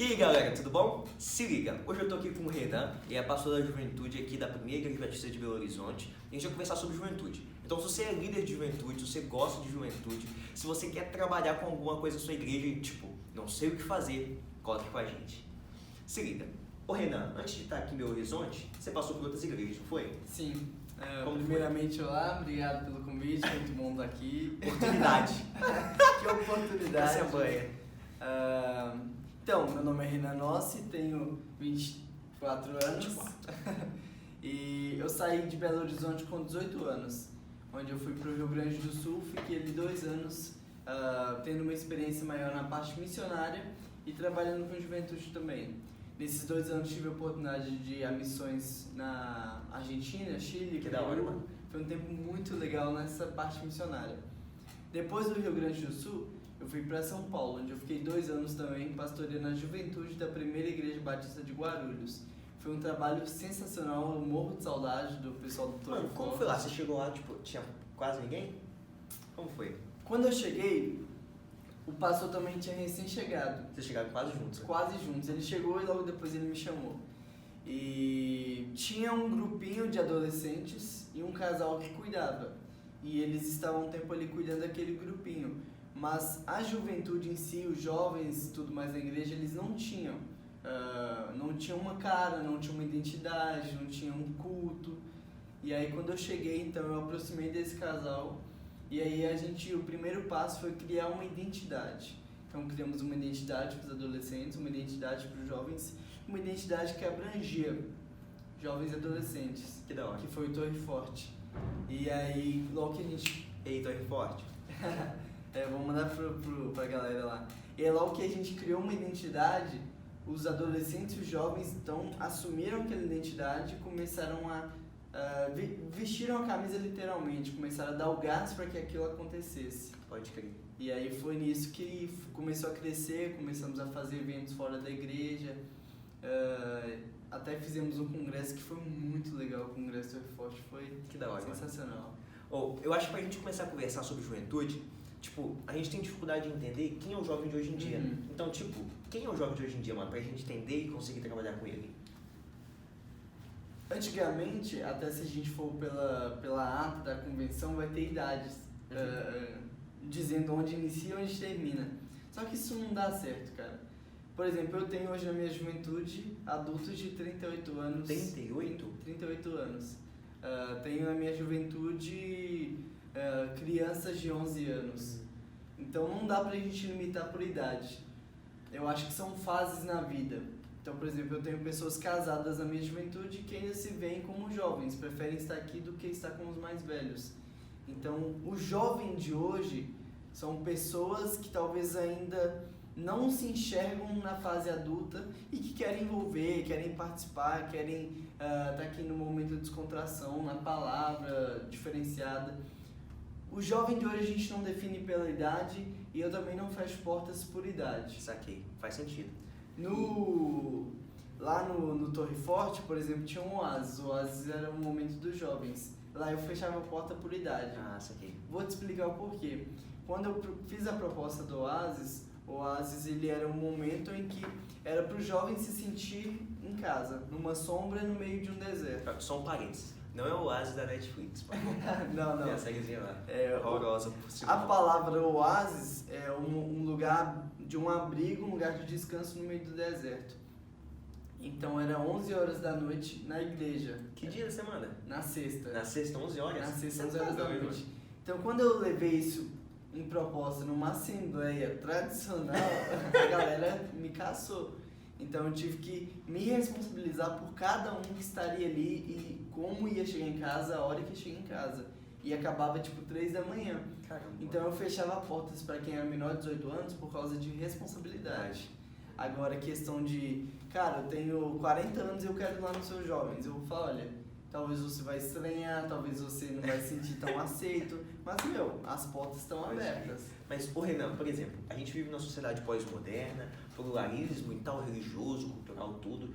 E aí galera, tudo bom? Se liga, hoje eu tô aqui com o Renan, ele é pastor da juventude aqui da primeira igreja batista de Belo Horizonte. E a gente vai conversar sobre juventude. Então se você é líder de juventude, se você gosta de juventude, se você quer trabalhar com alguma coisa na sua igreja e tipo, não sei o que fazer, coloque com a gente. Se liga, ô Renan, antes de estar aqui em Belo Horizonte, você passou por outras igrejas, não foi? Sim. Primeiramente, olá, obrigado pelo convite, muito bom estar aqui. Oportunidade. Que oportunidade. Essa é banha. Então, meu nome é Renan Nossi, tenho 24 anos. 24. E eu saí de Belo Horizonte com 18 anos, onde eu fui para o Rio Grande do Sul, fiquei ali 2 anos, tendo uma experiência maior na parte missionária e trabalhando com juventude também. Nesses 2 anos tive a oportunidade de ir a missões na Argentina, Chile, Que da hora, mano. Foi um tempo muito legal nessa parte missionária. Depois do Rio Grande do Sul, eu fui para São Paulo, onde eu fiquei 2 anos também pastoreando a juventude da primeira igreja batista de Guarulhos. Foi um trabalho sensacional, eu morro de saudade do pessoal do Torre Mano, como Forte. foi lá? Você chegou lá, tipo, tinha quase ninguém? Como foi? Quando eu cheguei, o pastor também tinha recém-chegado. Vocês chegaram quase juntos, né? Quase juntos. Ele chegou e logo depois ele me chamou. E tinha um grupinho de adolescentes e um casal que cuidava. E eles estavam um tempo ali cuidando daquele grupinho. Mas a juventude em si, os jovens e tudo mais da igreja, eles não tinham. Não tinham uma cara, não tinham uma identidade, não tinham um culto. E aí quando eu cheguei, então eu aproximei desse casal. E aí o primeiro passo foi criar uma identidade. Então criamos uma identidade para os adolescentes, uma identidade para os jovens, uma identidade que abrangia jovens e adolescentes. Que da hora. Que foi o Torre Forte. E aí logo que a gente... Ei, Torre Forte. vou mandar pra galera lá. E aí logo que a gente criou uma identidade, os adolescentes e os jovens então assumiram aquela identidade e começaram a vestiram a camisa literalmente, começaram a dar o gás para que aquilo acontecesse. Pode crer. E aí foi nisso que começou a crescer, começamos a fazer eventos fora da igreja, até fizemos um congresso que foi muito legal, o Congresso Torre Forte foi Que da hora, sensacional. Eu acho que pra gente começar a conversar sobre juventude, tipo, a gente tem dificuldade de entender quem é o jovem de hoje em dia. Uhum. Então, tipo, quem é o jovem de hoje em dia, mano? Pra gente entender e conseguir trabalhar com ele. Antigamente, até se a gente for pela ata da convenção, vai ter idades, dizendo onde inicia e onde termina. Só que isso não dá certo, cara. Por exemplo, eu tenho hoje na minha juventude adultos de 38 anos. 38? 38 anos. Tenho na minha juventude crianças de 11 anos. Então não dá pra gente limitar por idade. Eu acho que são fases na vida. Então, por exemplo, eu tenho pessoas casadas na minha juventude que ainda se veem como jovens, preferem estar aqui do que estar com os mais velhos. Então, o jovem de hoje são pessoas que talvez ainda não se enxergam na fase adulta e que querem envolver, querem participar, querem estar aqui no momento de descontração, na palavra diferenciada. O jovem de hoje a gente não define pela idade e eu também não fecho portas por idade. Saquei, faz sentido. Lá no Torre Forte, por exemplo, tinha um Oasis. O Oasis era um momento dos jovens. Lá eu fechava a porta por idade. Ah, saquei. Vou te explicar o porquê. Quando eu fiz a proposta do Oasis, o Oasis ele era um momento em que era para o jovem se sentir em casa, numa sombra no meio de um deserto. Só um parênteses. Não é o Oasis da Netflix, pô. Não. Tem a sériezinha lá. Horrorosa. Por sinal. A palavra Oasis é um lugar de um abrigo, um lugar de descanso no meio do deserto. Então era 11 horas da noite na igreja. Que dia da semana? Na sexta. Na sexta, 11 horas? Na sexta, Você 11 horas tá da doido, noite. Então quando eu levei isso em proposta numa assembleia tradicional, a galera me caçou. Então eu tive que me responsabilizar por cada um que estaria ali e como ia chegar em casa, a hora que ia chegar em casa. E acabava tipo 3 da manhã. Caramba. Então eu fechava portas para quem era menor de 18 anos por causa de responsabilidade. Agora, questão de, cara, eu tenho 40 anos e eu quero ir lá nos seus jovens. Eu vou falar, olha, talvez você vai estranhar, talvez você não vai se sentir tão aceito, mas, as portas estão abertas. Mas, ô Renan, por exemplo, a gente vive numa sociedade pós-moderna, pluralismo e tal, religioso, cultural, tudo.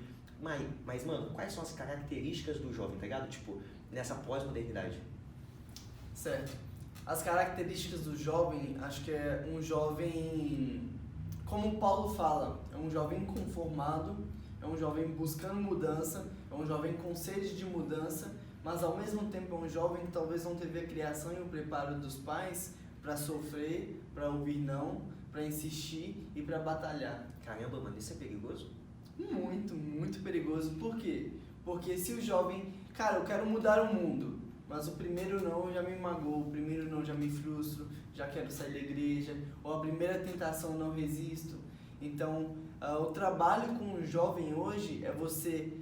Mas, mano, quais são as características do jovem, tá ligado? Tipo, nessa pós-modernidade. Certo. As características do jovem, acho que é um jovem como Paulo fala, é um jovem inconformado, é um jovem buscando mudança, é um jovem com sede de mudança, mas ao mesmo tempo é um jovem que talvez não teve a criação e o preparo dos pais para sofrer, para ouvir não, para insistir e para batalhar. Caramba, mano, isso é perigoso? Muito, muito perigoso. Por quê? Porque se o jovem, cara, eu quero mudar o mundo, mas o primeiro não já me magoou, o primeiro não já me frustro, já quero sair da igreja, ou a primeira tentação não resisto. Então, o trabalho com o jovem hoje é você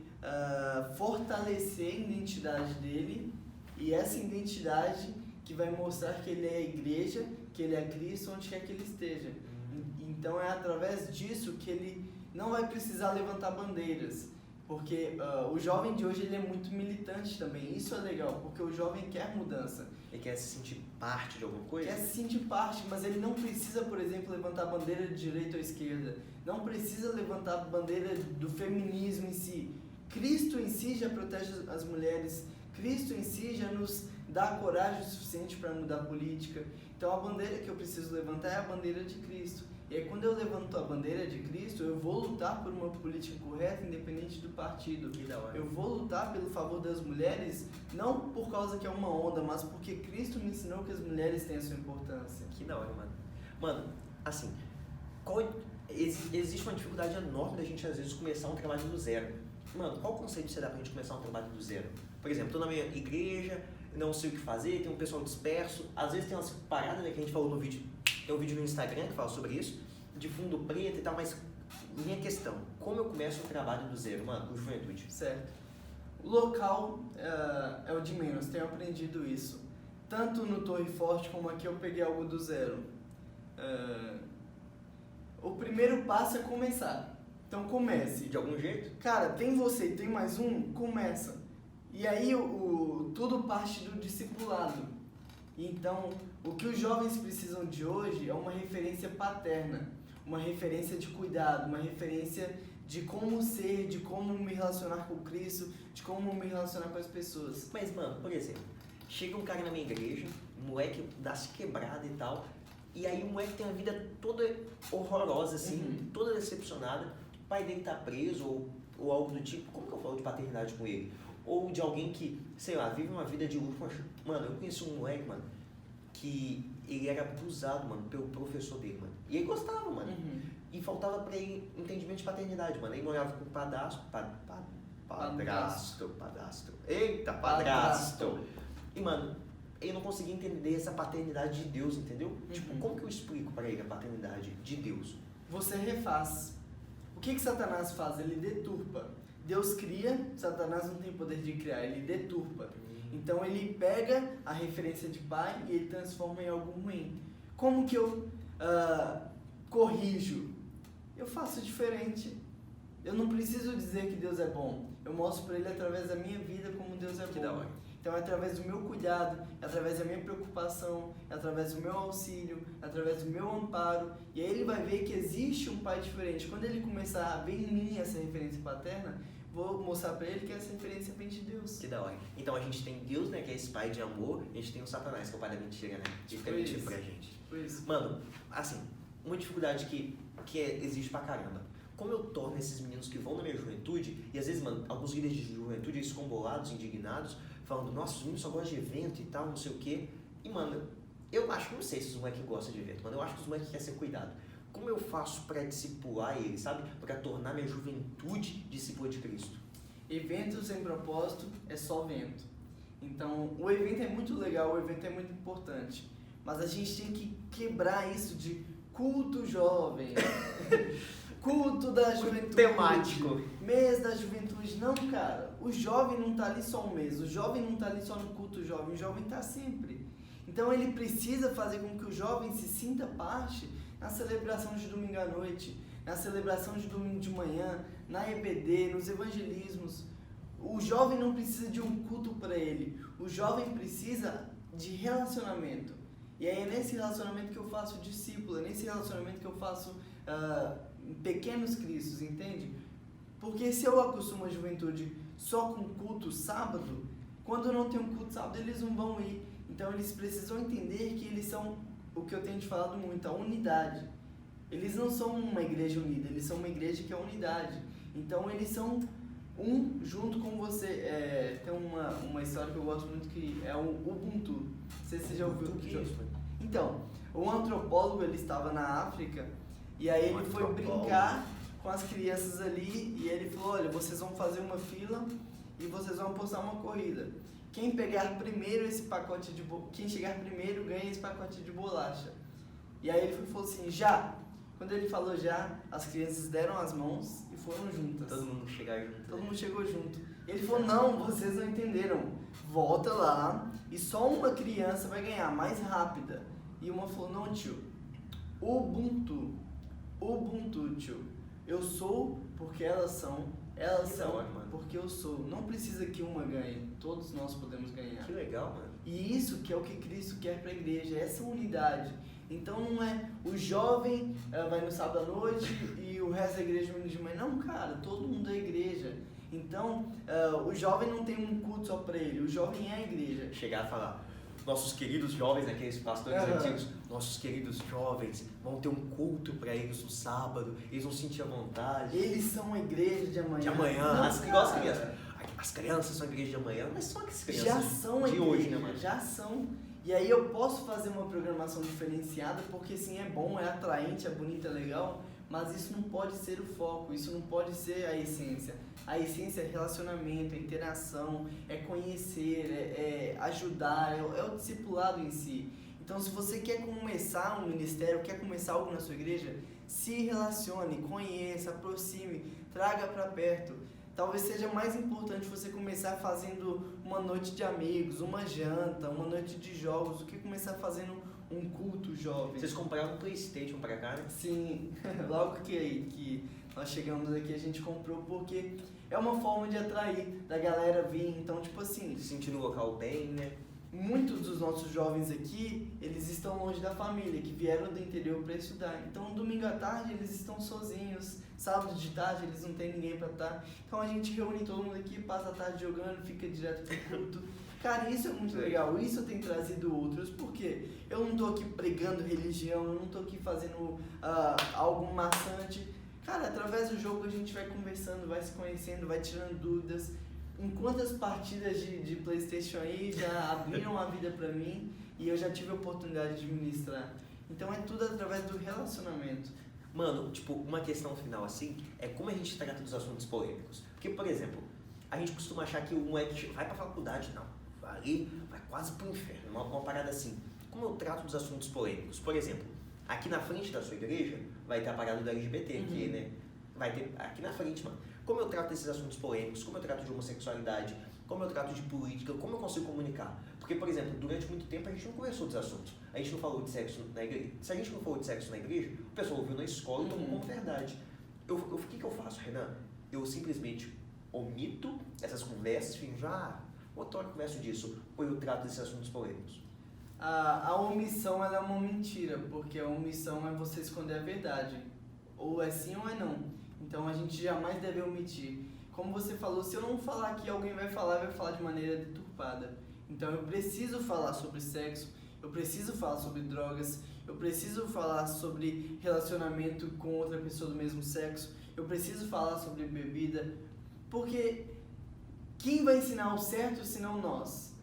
fortalecer a identidade dele, e essa identidade que vai mostrar que ele é a igreja, que ele é Cristo, onde quer que ele esteja. Então é através disso que ele não vai precisar levantar bandeiras, porque o jovem de hoje ele é muito militante também. Isso é legal, porque o jovem quer mudança. Ele quer se sentir parte de alguma coisa? Quer se sentir parte, mas ele não precisa, por exemplo, levantar bandeira de direita ou esquerda. Não precisa levantar bandeira do feminismo em si. Cristo em si já protege as mulheres. Cristo em si já nos dá coragem o suficiente para mudar a política. Então a bandeira que eu preciso levantar é a bandeira de Cristo. E aí quando eu levanto a bandeira de Cristo, eu vou lutar por uma política correta, independente do partido. Que da hora. Eu vou lutar pelo favor das mulheres, não por causa que é uma onda, mas porque Cristo me ensinou que as mulheres têm a sua importância. Que da hora, mano. Mano, assim, existe uma dificuldade enorme da gente às vezes começar um trabalho do zero. Mano, qual conselho você dá pra gente começar um trabalho do zero? Por exemplo, tô na minha igreja, não sei o que fazer, tem um pessoal disperso, às vezes tem umas paradas, né, que a gente falou no vídeo, tem um vídeo no Instagram que fala sobre isso, de fundo preto e tal, mas minha questão, como eu começo um trabalho do zero, mano, com juventude? Certo. O local é o de menos, tenho aprendido isso. Tanto no Torre Forte como aqui eu peguei algo do zero. O primeiro passo é começar. Então comece. De algum jeito? Cara, tem você e tem mais um, começa. E aí tudo parte do discipulado. Então, o que os jovens precisam de hoje é uma referência paterna, uma referência de cuidado, uma referência de como ser, de como me relacionar com Cristo, de como me relacionar com as pessoas. Mas, mano, por exemplo, chega um cara na minha igreja, um moleque das quebradas e tal, e aí o moleque tem uma vida toda horrorosa, assim, toda decepcionada, o pai dele tá preso, ou algo do tipo. Como que eu falo de paternidade com ele? Ou de alguém que, sei lá, vive uma vida de luxo. Mano, eu conheci um moleque, mano, que ele era abusado, mano, pelo professor dele, mano. E ele gostava, mano. E faltava pra ele entendimento de paternidade, mano. Ele morava com o padrasto. Eita, padrasto. E, mano, ele não conseguia entender essa paternidade de Deus, entendeu? Tipo, como que eu explico pra ele a paternidade de Deus? Você refaz. O que Satanás faz? Ele deturpa. Deus cria, Satanás não tem poder de criar, ele deturpa. Então ele pega a referência de pai e ele transforma em algo ruim. Como que eu corrijo? Eu faço diferente. Eu não preciso dizer que Deus é bom. Eu mostro para ele através da minha vida como Deus é bom. Então é através do meu cuidado, é através da minha preocupação, é através do meu auxílio, é através do meu amparo. E aí ele vai ver que existe um pai diferente. Quando ele começar a ver em mim essa referência paterna, vou mostrar pra ele que essa referência vem de Deus. Que da hora. Então a gente tem Deus, né, que é esse pai de amor, e a gente tem o Satanás, que é o pai da mentira, né? Que fica mentindo pra gente. Mano, assim, uma dificuldade que existe pra caramba. Como eu torno esses meninos que vão na minha juventude, e às vezes, mano, alguns líderes de juventude, eles ficam bolados, indignados, falando, nossa, os meninos só gostam de evento e tal, não sei o quê. E, mano, eu acho que não sei se os moleques gostam de evento, mano, eu acho que os moleques querem ser cuidados. Como eu faço pra discipular eles, sabe? Pra tornar minha juventude discípula de Cristo? Evento sem propósito é só vento. Então, o evento é muito legal, o evento é muito importante. Mas a gente tem que quebrar isso de culto jovem, culto da juventude, temático, mês da juventude. Não, cara, o jovem não tá ali só um mês, o jovem não tá ali só no culto jovem, o jovem tá sempre. Então ele precisa fazer com que o jovem se sinta parte na celebração de domingo à noite, na celebração de domingo de manhã, na EBD, nos evangelismos. O jovem não precisa de um culto para ele, o jovem precisa de relacionamento. E aí é nesse relacionamento que eu faço discípulo, é nesse relacionamento que eu faço pequenos cristos, entende? Porque se eu acostumo a juventude só com culto sábado, quando não tem um culto sábado eles não vão ir. Então eles precisam entender que eles são, o que eu tenho te falado muito, a unidade. eles não são uma igreja unida, eles são uma igreja que é unidade. Então eles são junto com você. Tem uma história que eu gosto muito que é o Ubuntu. Não sei se você já ouviu. O que é isso? Então, um antropólogo, ele estava na África e aí ele foi brincar com as crianças ali e ele falou, olha, vocês vão fazer uma fila e vocês vão apostar uma corrida. Quem pegar primeiro esse pacote quem chegar primeiro ganha esse pacote de bolacha. E aí ele falou assim, já. Quando ele falou já, as crianças deram as mãos e foram juntas. Todo mundo chegar junto. Todo mundo chegou junto. Ele falou, não, vocês não entenderam. Volta lá e só uma criança vai ganhar, mais rápida. E uma falou, não tio, Ubuntu, tio. Eu sou porque elas são porque eu sou. Não precisa que uma ganhe, todos nós podemos ganhar. Que legal, mano. E isso que é o que Cristo quer para a igreja, essa unidade. Então não é o jovem vai no sábado à noite e o resto da igreja de manhã. Não, cara, todo mundo é igreja. Então o jovem não tem um culto só para ele, o jovem é a igreja. Chegar a falar, nossos queridos jovens, aqueles pastores antigos, nossos queridos jovens vão ter um culto para eles no sábado, eles vão sentir a vontade. Eles são a igreja de amanhã. De amanhã, igual as crianças. As crianças são a igreja de amanhã, mas são as crianças já são de hoje, né, mano? Já são. E aí eu posso fazer uma programação diferenciada, porque sim, é bom, é atraente, é bonito, é legal, mas isso não pode ser o foco, isso não pode ser a essência. A essência é relacionamento, é interação, é conhecer, é ajudar, é o discipulado em si. Então, se você quer começar um ministério, quer começar algo na sua igreja, se relacione, conheça, aproxime, traga para perto. Talvez seja mais importante você começar fazendo uma noite de amigos, uma janta, uma noite de jogos, do que começar fazendo um culto jovem. Vocês compraram um PlayStation pra cá, né? Sim, logo que nós chegamos aqui a gente comprou porque é uma forma de atrair, da galera vir. Então, tipo assim, Se sentir no local bem, né? muitos dos nossos jovens aqui, eles estão longe da família, que vieram do interior para estudar. Então, domingo à tarde eles estão sozinhos, sábado de tarde eles não têm ninguém para estar. Então a gente reúne todo mundo aqui, passa a tarde jogando, fica direto pro culto. Cara, isso é muito legal, isso tem trazido outros, porque eu não tô aqui pregando religião, eu não tô aqui fazendo algo maçante. Cara, através do jogo a gente vai conversando, vai se conhecendo, vai tirando dúvidas. Em quantas partidas de PlayStation aí já abriram a vida pra mim e eu já tive a oportunidade de ministrar. Então é tudo através do relacionamento. Mano, tipo, uma questão final assim, é como a gente trata dos assuntos polêmicos. Porque, por exemplo, a gente costuma achar que o moleque vai pra faculdade, não. Vai quase pro inferno, uma parada assim. Como eu trato dos assuntos polêmicos? Por exemplo, aqui na frente da sua igreja vai ter a parada do LGBT aqui, né? Vai ter aqui na frente, mano. Como eu trato esses assuntos polêmicos, como eu trato de homossexualidade, como eu trato de política, como eu consigo comunicar? Porque, por exemplo, durante muito tempo a gente não conversou dos assuntos. A gente não falou de sexo na igreja. Se a gente não falou de sexo na igreja, o pessoal ouviu na escola e tomou como verdade. O que eu faço, Renan? Eu simplesmente omito essas conversas e fico outra hora eu converso disso, ou eu trato desses assuntos polêmicos. A omissão ela é uma mentira, porque a omissão é você esconder a verdade. Ou é sim ou é não. Então a gente jamais deve omitir. Como você falou, se eu não falar aqui, alguém vai falar de maneira deturpada. Então eu preciso falar sobre sexo, eu preciso falar sobre drogas, eu preciso falar sobre relacionamento com outra pessoa do mesmo sexo, eu preciso falar sobre bebida, porque quem vai ensinar o certo senão nós?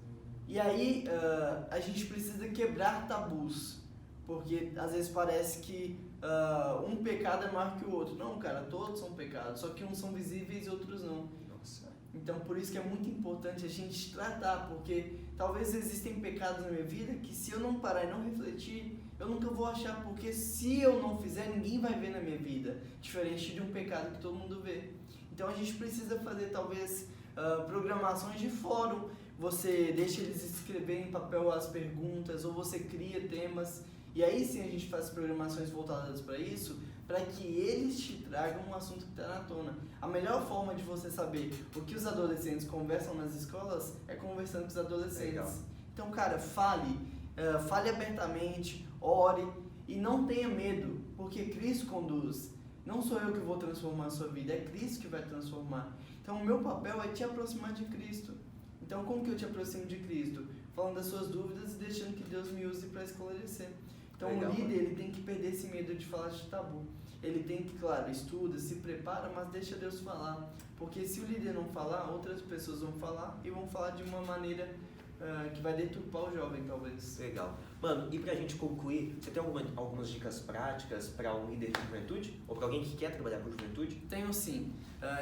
E aí a gente precisa quebrar tabus, porque às vezes parece que um pecado é maior que o outro. Não, cara, todos são pecados, só que uns são visíveis e outros não. Nossa. Então por isso que é muito importante a gente tratar, porque talvez existem pecados na minha vida que se eu não parar e não refletir, eu nunca vou achar, porque se eu não fizer, ninguém vai ver na minha vida, diferente de um pecado que todo mundo vê. Então a gente precisa fazer talvez programações de fórum, você deixa eles escreverem em papel as perguntas, ou você cria temas, e aí sim a gente faz programações voltadas para isso, para que eles te tragam um assunto que está na tona. A melhor forma de você saber o que os adolescentes conversam nas escolas é conversando com os adolescentes. Legal. Então, cara, fale abertamente, ore e não tenha medo, porque Cristo conduz. Não sou eu que vou transformar a sua vida, é Cristo que vai transformar. Então, o meu papel é te aproximar de Cristo. Então, como que eu te aproximo de Cristo? Falando das suas dúvidas e deixando que Deus me use para esclarecer. Então Legal, o líder, mano. ele tem que perder esse medo de falar de tabu. Ele tem que, claro, estuda, se prepara, mas deixa Deus falar. Porque se o líder não falar, outras pessoas vão falar e vão falar de uma maneira que vai deturpar o jovem, talvez. Legal. Mano, e pra gente concluir, você tem algumas dicas práticas para um líder de juventude? Ou para alguém que quer trabalhar com juventude? Tenho sim.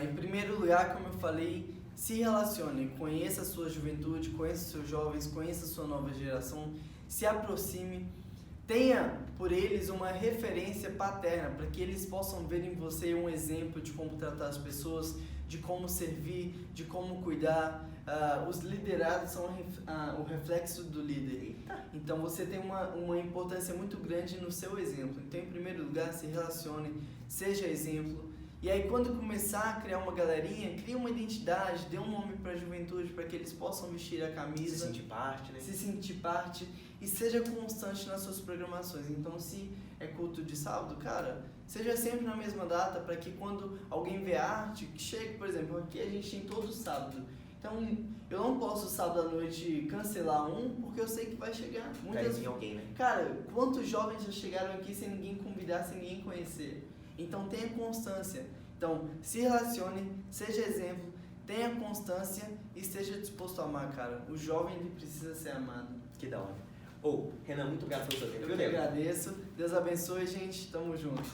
Em primeiro lugar, como eu falei, se relacione, conheça a sua juventude, conheça os seus jovens, conheça a sua nova geração, se aproxime, tenha por eles uma referência paterna, para que eles possam ver em você um exemplo de como tratar as pessoas, de como servir, de como cuidar. Os liderados são o reflexo do líder. Então você tem uma importância muito grande no seu exemplo. Então, em primeiro lugar, se relacione, seja exemplo. E aí, quando começar a criar uma galerinha, crie uma identidade, dê um nome para a juventude, para que eles possam vestir a camisa. Se sentir parte, né? Se sentir parte e seja constante nas suas programações. Então, se é culto de sábado, cara, seja sempre na mesma data, para que quando alguém vê arte, que chegue, por exemplo, aqui a gente tem todo sábado. Então, eu não posso sábado à noite cancelar porque eu sei que vai chegar. Muitas... alguém, né? Cara, quantos jovens já chegaram aqui sem ninguém convidar, sem ninguém conhecer? Então, tenha constância. Então, se relacione, seja exemplo, tenha constância e esteja disposto a amar, cara. O jovem, ele precisa ser amado. Que da hora. Renan, muito obrigado pelo seu tempo. Eu que agradeço. Deus abençoe, gente. Tamo junto.